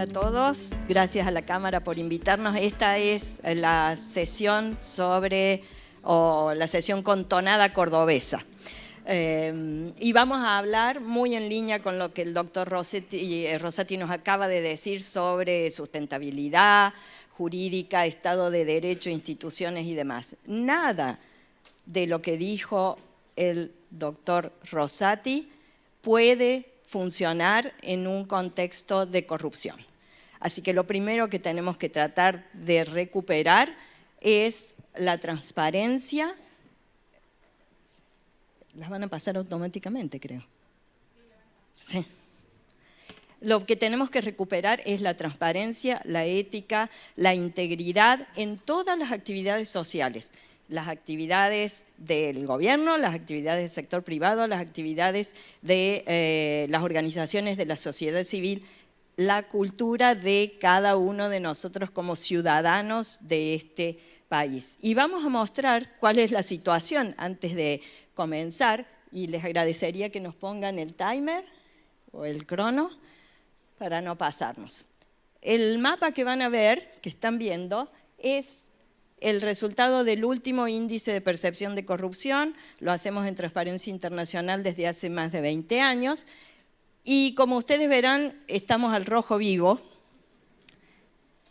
a todos. Gracias a la Cámara por invitarnos. Esta es la sesión la sesión con tonada cordobesa. Y vamos a hablar muy en línea con lo que el doctor Rosati nos acaba de decir sobre sustentabilidad jurídica, Estado de Derecho, instituciones y demás. Nada de lo que dijo el doctor Rosati puede funcionar en un contexto de corrupción. Así que lo primero que tenemos que tratar de recuperar es la transparencia. Las van a pasar automáticamente, creo. Sí. Lo que tenemos que recuperar es la transparencia, la ética, la integridad en todas las actividades sociales. Las actividades del gobierno, las actividades del sector privado, las actividades de las organizaciones de la sociedad civil, la cultura de cada uno de nosotros como ciudadanos de este país. Y vamos a mostrar cuál es la situación antes de comenzar, y les agradecería que nos pongan el timer o el crono para no pasarnos. El mapa que van a ver, que están viendo, es el resultado del último índice de percepción de corrupción. Lo hacemos en Transparencia Internacional desde hace más de 20 años. Y como ustedes verán, estamos al rojo vivo.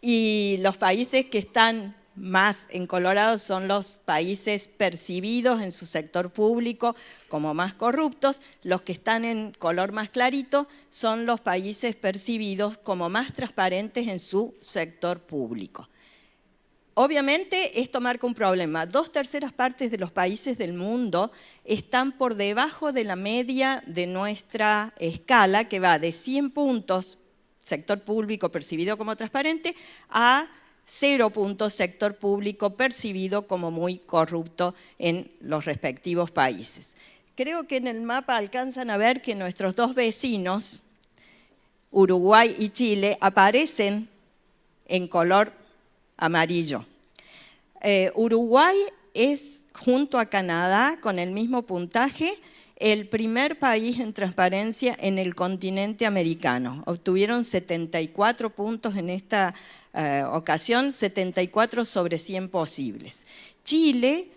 Y los países que están más encolorados son los países percibidos en su sector público como más corruptos. Los que están en color más clarito son los países percibidos como más transparentes en su sector público. Obviamente esto marca un problema. 2/3 partes de los países del mundo están por debajo de la media de nuestra escala, que va de 100 puntos, sector público percibido como transparente, a 0 puntos, sector público percibido como muy corrupto en los respectivos países. Creo que en el mapa alcanzan a ver que nuestros dos vecinos, Uruguay y Chile, aparecen en color amarillo. Uruguay es, junto a Canadá, con el mismo puntaje, el primer país en transparencia en el continente americano. Obtuvieron 74 puntos en esta ocasión, 74 sobre 100 posibles. Chile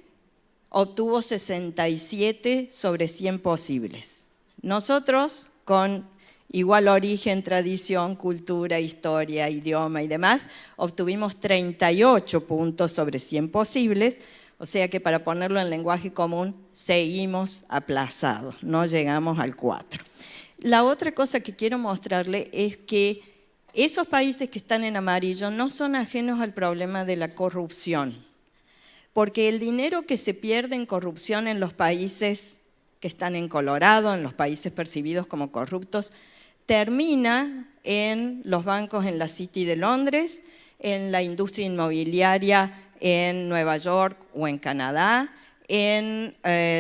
obtuvo 67 sobre 100 posibles. Nosotros, con igual origen, tradición, cultura, historia, idioma y demás, obtuvimos 38 puntos sobre 100 posibles, o sea que para ponerlo en lenguaje común, seguimos aplazados, no llegamos al 4. La otra cosa que quiero mostrarle es que esos países que están en amarillo no son ajenos al problema de la corrupción, porque el dinero que se pierde en corrupción en los países que están en colorado, en los países percibidos como corruptos, termina en los bancos en la City de Londres, en la industria inmobiliaria en Nueva York o en Canadá, en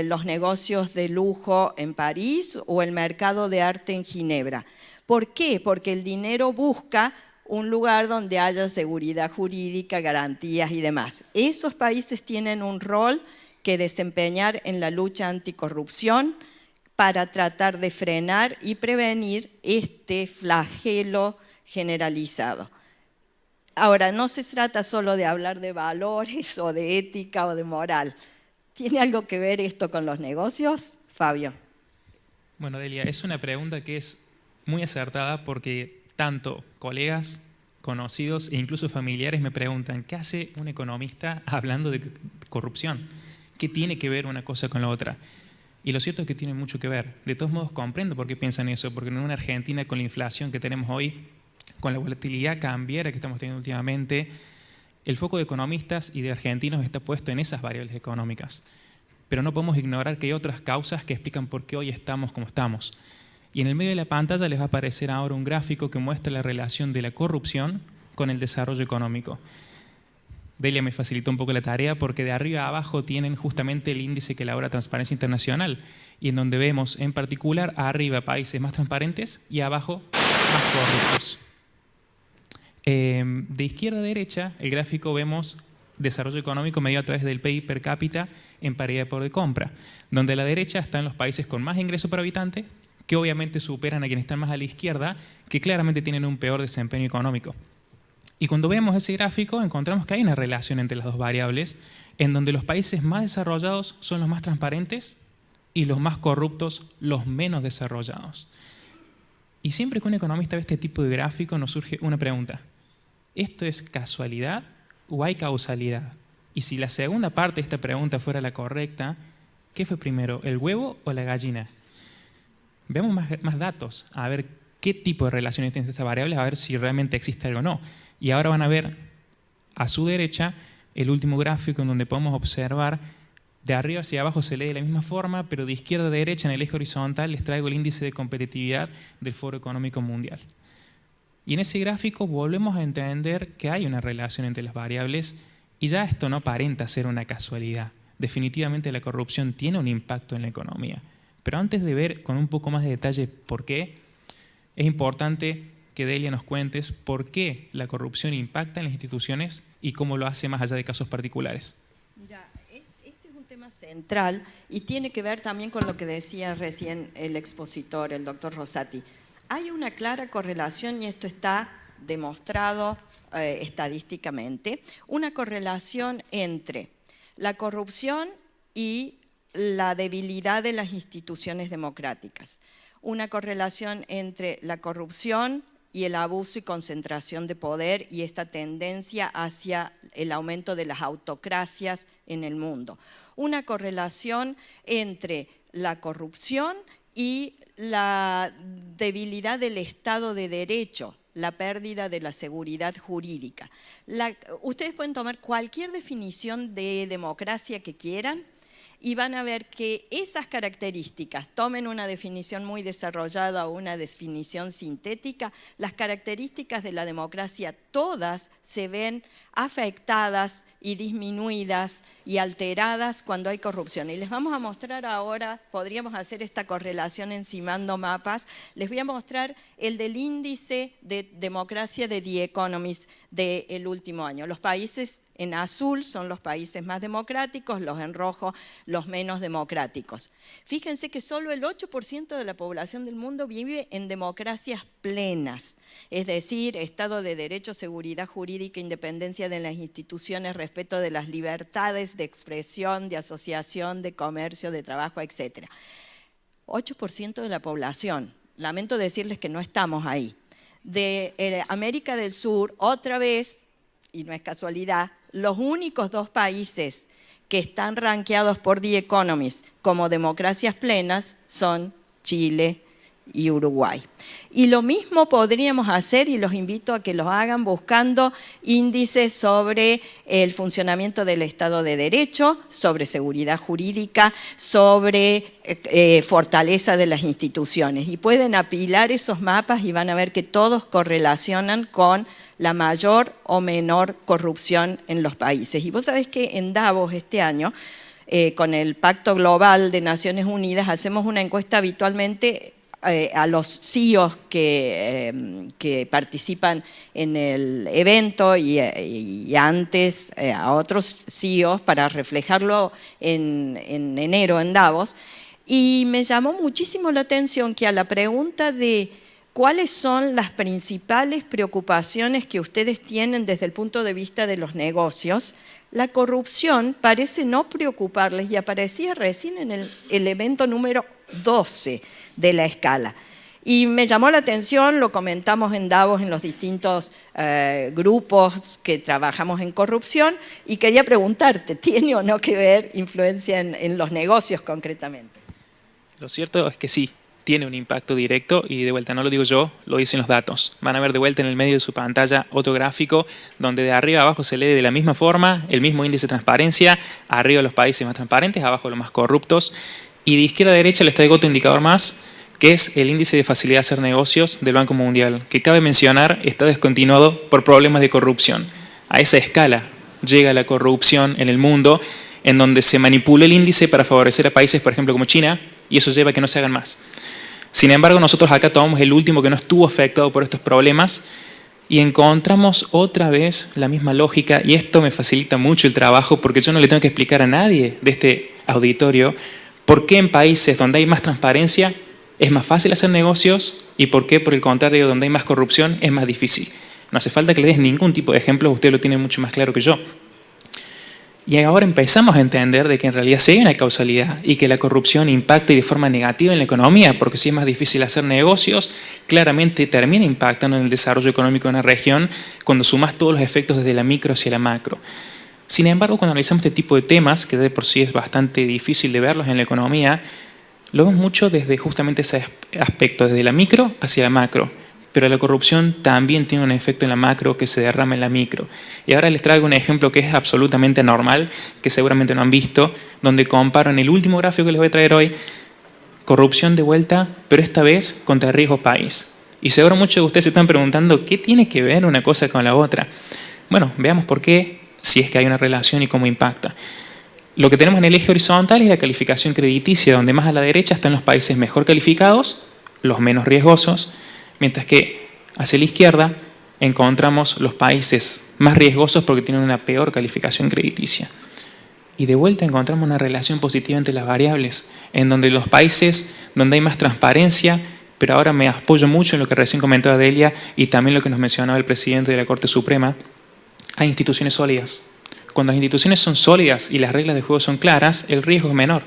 los negocios de lujo en París o el mercado de arte en Ginebra. ¿Por qué? Porque el dinero busca un lugar donde haya seguridad jurídica, garantías y demás. Esos países tienen un rol que desempeñar en la lucha anticorrupción para tratar de frenar y prevenir este flagelo generalizado. Ahora, no se trata solo de hablar de valores o de ética o de moral. ¿Tiene algo que ver esto con los negocios? Fabio. Bueno, Delia, es una pregunta que es muy acertada porque tanto colegas, conocidos e incluso familiares me preguntan ¿qué hace un economista hablando de corrupción? ¿Qué tiene que ver una cosa con la otra? Y lo cierto es que tiene mucho que ver. De todos modos comprendo por qué piensan eso, porque en una Argentina con la inflación que tenemos hoy, con la volatilidad cambiaria que estamos teniendo últimamente, el foco de economistas y de argentinos está puesto en esas variables económicas. Pero no podemos ignorar que hay otras causas que explican por qué hoy estamos como estamos. Y en el medio de la pantalla les va a aparecer ahora un gráfico que muestra la relación de la corrupción con el desarrollo económico. Delia me facilitó un poco la tarea porque de arriba a abajo tienen justamente el índice que elabora Transparencia Internacional y en donde vemos en particular arriba países más transparentes y abajo más corruptos. De izquierda a derecha, el gráfico vemos desarrollo económico medido a través del PIB per cápita en paridad de poder de compra, donde a la derecha están los países con más ingreso por habitante, que obviamente superan a quienes están más a la izquierda, que claramente tienen un peor desempeño económico. Y cuando vemos ese gráfico encontramos que hay una relación entre las dos variables, en donde los países más desarrollados son los más transparentes y los más corruptos los menos desarrollados. Y siempre que un economista ve este tipo de gráfico nos surge una pregunta. ¿Esto es casualidad o hay causalidad? Y si la segunda parte de esta pregunta fuera la correcta, ¿qué fue primero, el huevo o la gallina? Vemos más datos, a ver qué tipo de relaciones tienen estas variables, a ver si realmente existe algo o no. Y ahora van a ver a su derecha el último gráfico en donde podemos observar de arriba hacia abajo se lee de la misma forma, pero de izquierda a derecha en el eje horizontal les traigo el índice de competitividad del Foro Económico Mundial. Y en ese gráfico volvemos a entender que hay una relación entre las variables y ya esto no aparenta ser una casualidad. Definitivamente la corrupción tiene un impacto en la economía. Pero antes de ver con un poco más de detalle por qué, es importante que Delia nos cuentes por qué la corrupción impacta en las instituciones y cómo lo hace más allá de casos particulares. Mira, este es un tema central y tiene que ver también con lo que decía recién el expositor, el doctor Rosati. Hay una clara correlación, y esto está demostrado estadísticamente, una correlación entre la corrupción y la debilidad de las instituciones democráticas. Una correlación entre la corrupción y el abuso y concentración de poder y esta tendencia hacia el aumento de las autocracias en el mundo. Una correlación entre la corrupción y la debilidad del Estado de Derecho, la pérdida de la seguridad jurídica. Ustedes pueden tomar cualquier definición de democracia que quieran y van a ver que esas características, tomen una definición muy desarrollada o una definición sintética, las características de la democracia todas se ven afectadas y disminuidas y alteradas cuando hay corrupción. Y les vamos a mostrar ahora, podríamos hacer esta correlación encimando mapas, les voy a mostrar el del índice de democracia de The Economist del último año. Los países en azul son los países más democráticos, los en rojo los menos democráticos. Fíjense que solo el 8% de la población del mundo vive en democracias plenas, es decir, Estado de Derecho, seguridad jurídica, independencia de las instituciones, respeto de las libertades de expresión, de asociación, de comercio, de trabajo, etc. 8% de la población. Lamento decirles que no estamos ahí. De América del Sur, otra vez, y no es casualidad, los únicos dos países que están rankeados por The Economist como democracias plenas son Chile y Uruguay. Y lo mismo podríamos hacer, y los invito a que lo hagan buscando índices sobre el funcionamiento del Estado de Derecho, sobre seguridad jurídica, sobre fortaleza de las instituciones. Y pueden apilar esos mapas y van a ver que todos correlacionan con la mayor o menor corrupción en los países. Y vos sabés que en Davos este año, con el Pacto Global de Naciones Unidas, hacemos una encuesta habitualmente a los CEOs que participan en el evento y antes a otros CEOs para reflejarlo en enero en Davos. Y me llamó muchísimo la atención que a la pregunta de ¿cuáles son las principales preocupaciones que ustedes tienen desde el punto de vista de los negocios? La corrupción parece no preocuparles y aparecía recién en el elemento número 12 de la escala. Y me llamó la atención, lo comentamos en Davos en los distintos grupos que trabajamos en corrupción y quería preguntarte, ¿tiene o no que ver influencia en los negocios concretamente? Lo cierto es que sí. Tiene un impacto directo y de vuelta no lo digo yo, lo dicen los datos. Van a ver de vuelta en el medio de su pantalla otro gráfico donde de arriba a abajo se lee de la misma forma el mismo índice de transparencia, arriba los países más transparentes, abajo los más corruptos y de izquierda a derecha les traigo otro indicador más que es el índice de facilidad de hacer negocios del Banco Mundial, que cabe mencionar está descontinuado por problemas de corrupción. A esa escala llega la corrupción en el mundo en donde se manipula el índice para favorecer a países, por ejemplo, como China, y eso lleva a que no se hagan más. Sin embargo, nosotros acá tomamos el último que no estuvo afectado por estos problemas y encontramos otra vez la misma lógica, y esto me facilita mucho el trabajo porque yo no le tengo que explicar a nadie de este auditorio por qué en países donde hay más transparencia Es más fácil hacer negocios. ¿Y por qué? Por el contrario, donde hay más corrupción es más difícil. No hace falta que le des ningún tipo de ejemplo, usted lo tiene mucho más claro que yo. Y ahora empezamos a entender de que en realidad sí hay una causalidad y que la corrupción impacta de forma negativa en la economía, porque si es más difícil hacer negocios, claramente termina impactando en el desarrollo económico de una región cuando sumas todos los efectos desde la micro hacia la macro. Sin embargo, cuando analizamos este tipo de temas, que de por sí es bastante difícil de verlos en la economía, lo vemos mucho desde justamente ese aspecto, desde la micro hacia la macro. Pero la corrupción también tiene un efecto en la macro que se derrama en la micro. Y ahora les traigo un ejemplo que es absolutamente normal, que seguramente no han visto, donde comparo en el último gráfico que les voy a traer hoy, corrupción de vuelta, pero esta vez contra riesgo país. Y seguro muchos de ustedes se están preguntando, ¿qué tiene que ver una cosa con la otra? Bueno, veamos por qué, si es que hay una relación y cómo impacta. Lo que tenemos en el eje horizontal es la calificación crediticia, donde más a la derecha están los países mejor calificados, los menos riesgosos, mientras que hacia la izquierda encontramos los países más riesgosos porque tienen una peor calificación crediticia. Y de vuelta encontramos una relación positiva entre las variables, en donde los países donde hay más transparencia, pero ahora me apoyo mucho en lo que recién comentaba Delia y también lo que nos mencionaba el presidente de la Corte Suprema, hay instituciones sólidas. Cuando las instituciones son sólidas y las reglas de juego son claras, el riesgo es menor.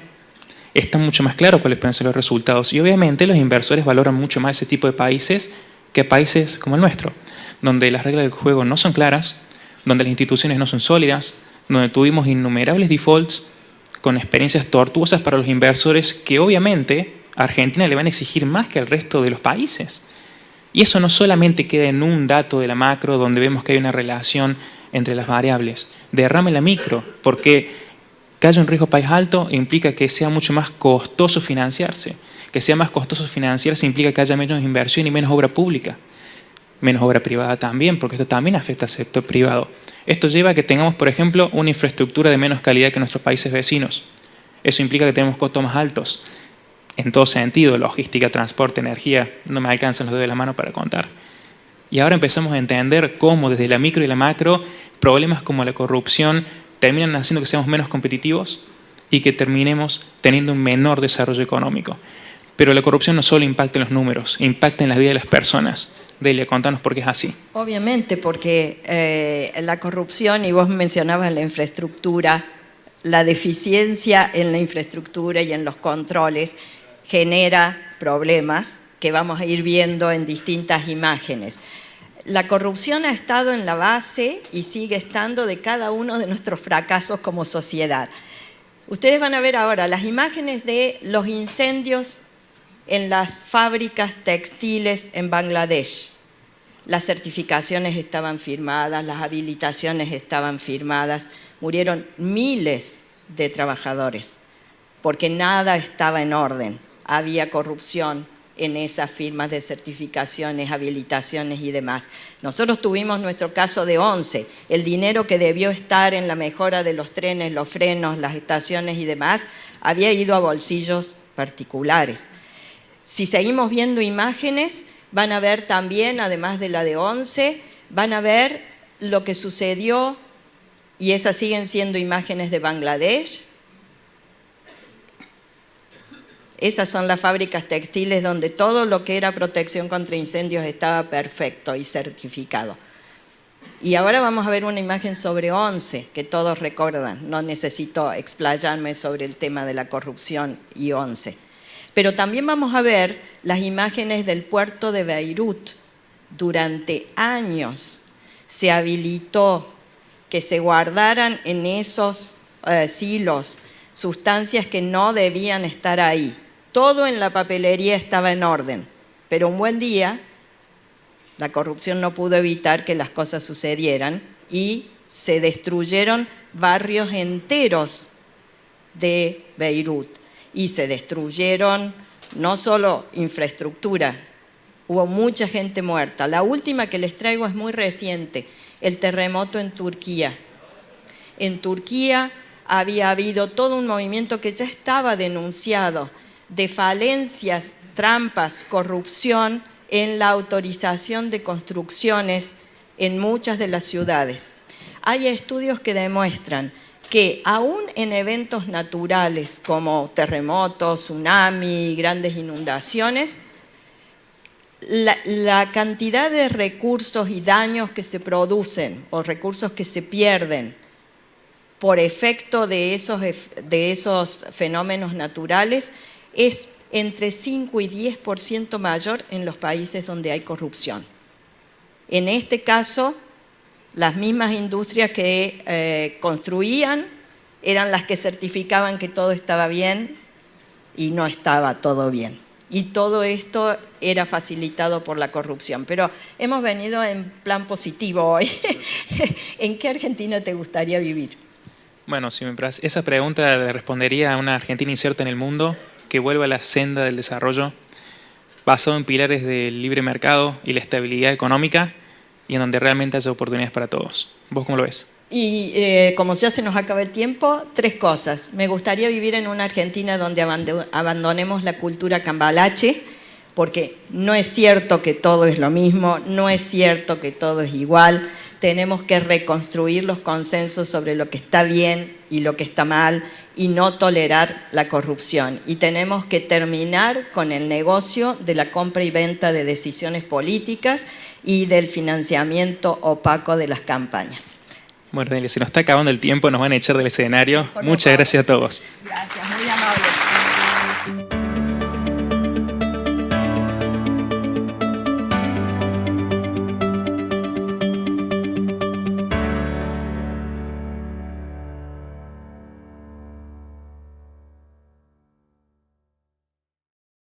Está mucho más claro cuáles pueden ser los resultados. Y obviamente los inversores valoran mucho más ese tipo de países que países como el nuestro, donde las reglas del juego no son claras, donde las instituciones no son sólidas, donde tuvimos innumerables defaults con experiencias tortuosas para los inversores que obviamente a Argentina le van a exigir más que al resto de los países. Y eso no solamente queda en un dato de la macro donde vemos que hay una relación entre las variables, derrama en la micro, porque que haya un riesgo país alto implica que sea mucho más costoso financiarse. Que sea más costoso financiarse implica que haya menos inversión y menos obra pública. Menos obra privada también, porque esto también afecta al sector privado. Esto lleva a que tengamos, por ejemplo, una infraestructura de menos calidad que nuestros países vecinos. Eso implica que tenemos costos más altos. En todo sentido, logística, transporte, energía, no me alcanzan los dedos de la mano para contar. Y ahora empezamos a entender cómo desde la micro y la macro, problemas como la corrupción terminan haciendo que seamos menos competitivos y que terminemos teniendo un menor desarrollo económico. Pero la corrupción no solo impacta en los números, impacta en la vida de las personas. Delia, contanos por qué es así. Obviamente, porque la corrupción, y vos mencionabas la infraestructura, la deficiencia en la infraestructura y en los controles genera problemas que vamos a ir viendo en distintas imágenes. La corrupción ha estado en la base y sigue estando de cada uno de nuestros fracasos como sociedad. Ustedes van a ver ahora las imágenes de los incendios en las fábricas textiles en Bangladesh. Las certificaciones estaban firmadas, las habilitaciones estaban firmadas, murieron miles de trabajadores porque nada estaba en orden, había corrupción en esas firmas de certificaciones, habilitaciones y demás. Nosotros tuvimos nuestro caso de ONCE, el dinero que debió estar en la mejora de los trenes, los frenos, las estaciones y demás, había ido a bolsillos particulares. Si seguimos viendo imágenes, van a ver también, además de la de ONCE, van a ver lo que sucedió, y esas siguen siendo imágenes de Bangladesh. Esas son las fábricas textiles donde todo lo que era protección contra incendios estaba perfecto y certificado. Y ahora vamos a ver una imagen sobre ONCE, que todos recuerdan. No necesito explayarme sobre el tema de la corrupción y ONCE. Pero también vamos a ver las imágenes del puerto de Beirut. Durante años se habilitó que se guardaran en esos silos sustancias que no debían estar ahí. Todo en la papelería estaba en orden, pero un buen día la corrupción no pudo evitar que las cosas sucedieran y se destruyeron barrios enteros de Beirut y se destruyeron no solo infraestructura, hubo mucha gente muerta. La última que les traigo es muy reciente, el terremoto en Turquía. En Turquía había habido todo un movimiento que ya estaba denunciado de falencias, trampas, corrupción en la autorización de construcciones en muchas de las ciudades. Hay estudios que demuestran que aún en eventos naturales como terremotos, tsunami, grandes inundaciones, la cantidad de recursos y daños que se producen o recursos que se pierden por efecto de esos fenómenos naturales es entre 5 y 10% mayor en los países donde hay corrupción. En este caso, las mismas industrias que construían eran las que certificaban que todo estaba bien y no estaba todo bien. Y todo esto era facilitado por la corrupción. Pero hemos venido en plan positivo hoy. ¿En qué Argentina te gustaría vivir? Bueno, si me parece, esa pregunta le respondería a una Argentina inserta en el mundo, que vuelva a la senda del desarrollo, basado en pilares del libre mercado y la estabilidad económica, y en donde realmente haya oportunidades para todos. ¿Vos cómo lo ves? Y como ya se nos acaba el tiempo, 3 cosas. Me gustaría vivir en una Argentina donde abandonemos la cultura cambalache, porque no es cierto que todo es lo mismo, no es cierto que todo es igual. Tenemos que reconstruir los consensos sobre lo que está bien y lo que está mal y no tolerar la corrupción. Y tenemos que terminar con el negocio de la compra y venta de decisiones políticas y del financiamiento opaco de las campañas. Bueno, Delia, se nos está acabando el tiempo, nos van a echar del escenario. Muchas gracias a todos. Gracias.